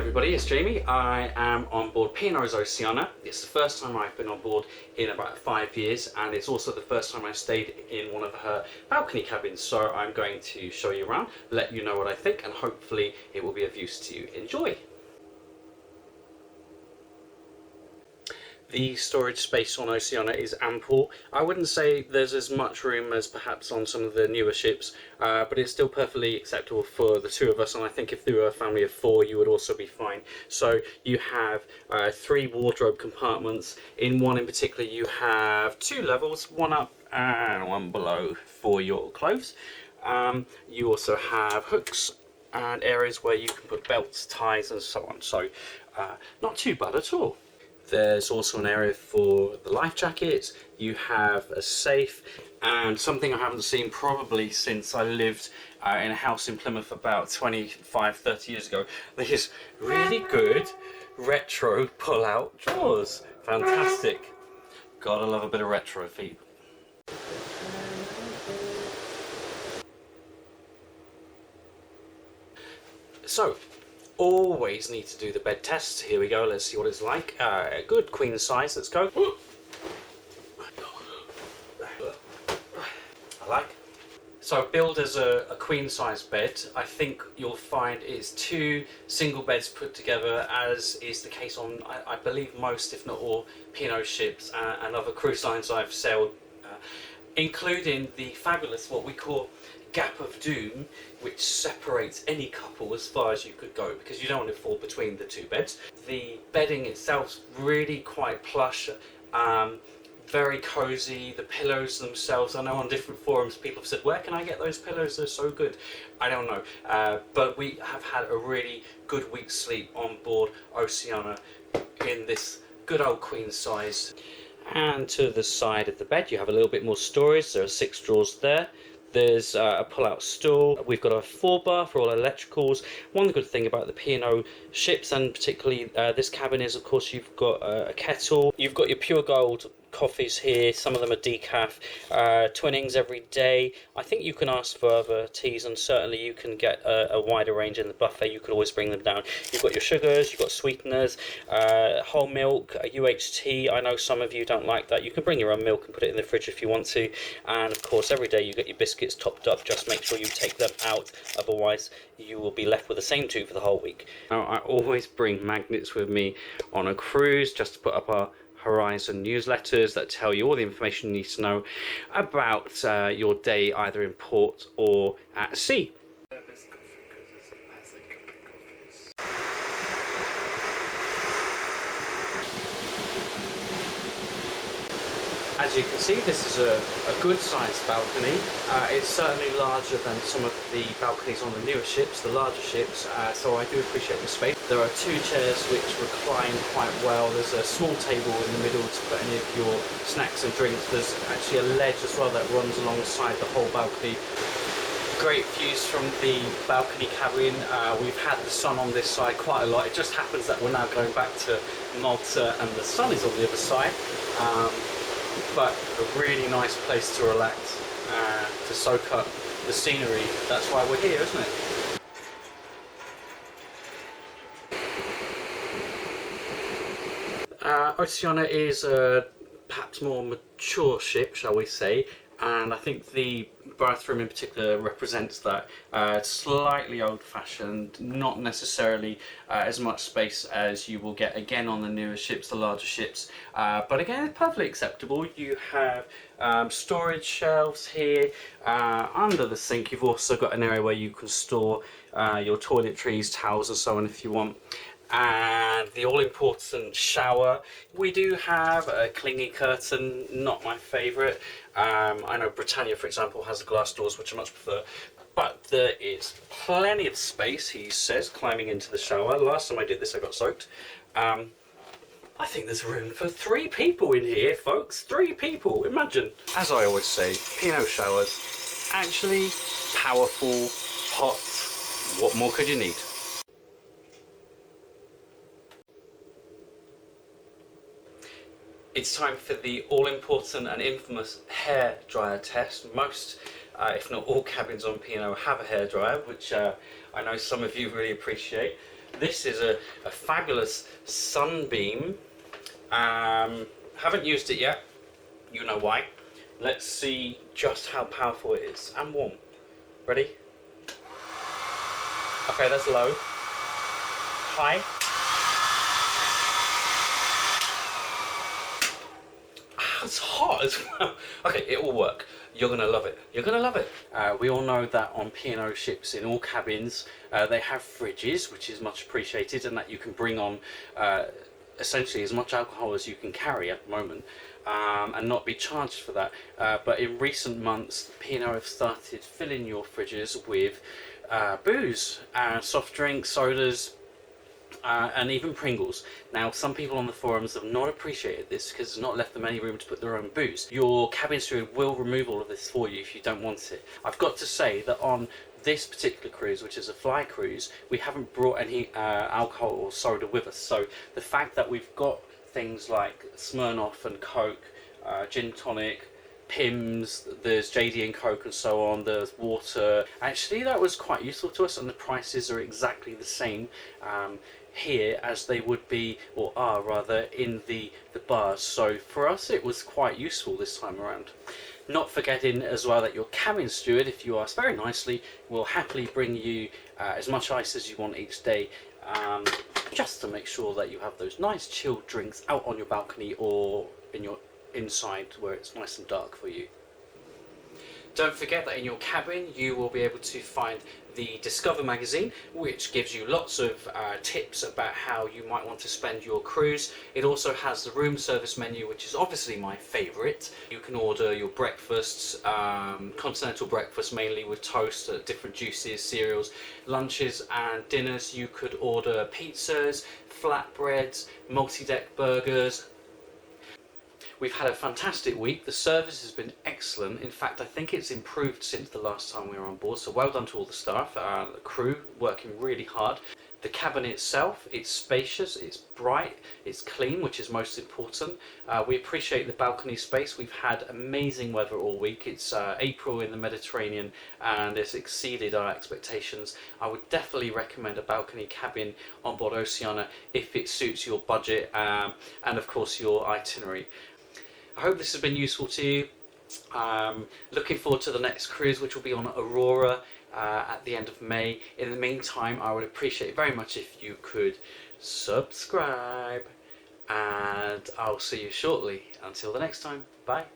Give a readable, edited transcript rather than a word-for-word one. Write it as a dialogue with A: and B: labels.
A: everybody, it's Jamie. I am on board P&O Oceana. It's the first time I've been on board in about 5 years, and it's also the first time I've stayed in one of her balcony cabins. So I'm going to show you around, let you know what I think, and hopefully it will be of use to you. Enjoy! The storage space on Oceana is ample. I wouldn't say there's as much room as perhaps on some of the newer ships, but it's still perfectly acceptable for the two of us, and I think if there were a family of 4 you would also be fine. So you have 3 wardrobe compartments. In one in particular you have 2 levels, one up and one below for your clothes. You also have hooks and areas where you can put belts, ties and so on, so not too bad at all. There's also an area for the life jackets. You have a safe, and something I haven't seen probably since I lived in a house in Plymouth about 25-30 years ago. These really good retro pull-out drawers. Fantastic. Gotta love a bit of retro feet. So, always need to do the bed tests. Here we go, let's see what it's like. Good queen size, let's go. I like. So billed as a queen size bed, I think you'll find it's 2 single beds put together, as is the case on I believe most, if not all, P&O ships and other cruise lines I've sailed, including the fabulous, what we call gap of doom, which separates any couple as far as you could go, because you don't want to fall between the 2 beds. The bedding itself's really quite plush, very cozy. The pillows themselves, I know on different forums people have said, where can I get those pillows, they're so good. I don't know, but we have had a really good week's sleep on board Oceana in this good old queen size. And to the side of the bed you have a little bit more storage. There are 6 drawers there. There's a pull-out stool. We've got a 4-bar for all electricals. One good thing about the P&O ships, and particularly this cabin, is of course you've got a kettle. You've got your pure gold coffees here. Some of them are decaf. Twinnings every day. I think you can ask for other teas, and certainly you can get a wider range in the buffet. You could always bring them down. You've got your sugars, you've got sweeteners, whole milk, UHT. I know some of you don't like that. You can bring your own milk and put it in the fridge if you want to. And of course every day you get your biscuits topped up. Just make sure you take them out, otherwise you will be left with the same 2 for the whole week. Now, I always bring magnets with me on a cruise, just to put up our Horizon newsletters that tell you all the information you need to know about your day, either in port or at sea. As you can see, this is a good sized balcony. It's certainly larger than some of the balconies on the newer ships, the larger ships, so I do appreciate the space. There are 2 chairs which recline quite well. There's a small table in the middle to put any of your snacks and drinks. There's actually a ledge as well that runs alongside the whole balcony. Great views from the balcony cabin. We've had the sun on this side quite a lot. It just happens that we're now going back to Malta and the sun is on the other side. But a really nice place to relax, to soak up the scenery. That's why we're here, isn't it? Oceana is a perhaps more mature ship, shall we say, and I think the bathroom in particular represents that. Slightly old-fashioned, not necessarily as much space as you will get again on the newer ships, the larger ships, but again it's perfectly acceptable. You have storage shelves here. Under the sink you've also got an area where you can store your toiletries, towels and so on if you want. And the all-important shower. We do have a clingy curtain, not my favourite. I know Britannia, for example, has the glass doors, which I much prefer. But there is plenty of space, he says, climbing into the shower. Last time I did this, I got soaked. I think there's room for 3 people in here, folks. 3 people, imagine. As I always say, P&O showers, actually powerful, hot. What more could you need? It's time for the all-important and infamous hair dryer test. Most, if not all cabins on P&O have a hair dryer, which I know some of you really appreciate. This is a fabulous Sunbeam. Haven't used it yet. You know why. Let's see just how powerful it is. And warm. Ready? Okay, that's low. High. It's hot as well. Okay, it will work. You're gonna love it. You're gonna love it. We all know that on P&O ships, in all cabins, they have fridges, which is much appreciated, and that you can bring on essentially as much alcohol as you can carry at the moment, and not be charged for that. But in recent months, P&O have started filling your fridges with booze, soft drinks, sodas, and even Pringles. Now, some people on the forums have not appreciated this because it's not left them any room to put their own booze. Your cabin steward will remove all of this for you if you don't want it. I've got to say that on this particular cruise, which is a fly cruise, we haven't brought any alcohol or soda with us. So the fact that we've got things like Smirnoff and Coke, gin tonic, Pimm's, there's JD and Coke and so on, there's water. Actually, that was quite useful to us, and the prices are exactly the same here as they would be, or are rather, in the bars. So for us it was quite useful this time around. Not forgetting as well that your cabin steward, if you ask very nicely, will happily bring you as much ice as you want each day, just to make sure that you have those nice chilled drinks out on your balcony or in your inside where it's nice and dark for you. Don't forget that in your cabin you will be able to find the Discover magazine, which gives you lots of tips about how you might want to spend your cruise. It also has the room service menu, which is obviously my favourite. You can order your breakfasts, continental breakfast mainly with toast, different juices, cereals, lunches and dinners. You could order pizzas, flatbreads, multi-deck burgers. We've had a fantastic week. The service has been excellent. In fact, I think it's improved since the last time we were on board. So well done to all the staff, the crew working really hard. The cabin itself, it's spacious, it's bright, it's clean, which is most important. We appreciate the balcony space. We've had amazing weather all week. It's April in the Mediterranean and it's exceeded our expectations. I would definitely recommend a balcony cabin on board Oceana if it suits your budget and of course your itinerary. I hope this has been useful to you. Looking forward to the next cruise, which will be on Aurora at the end of May. In the meantime, I would appreciate it very much if you could subscribe, and I'll see you shortly. Until the next time, bye.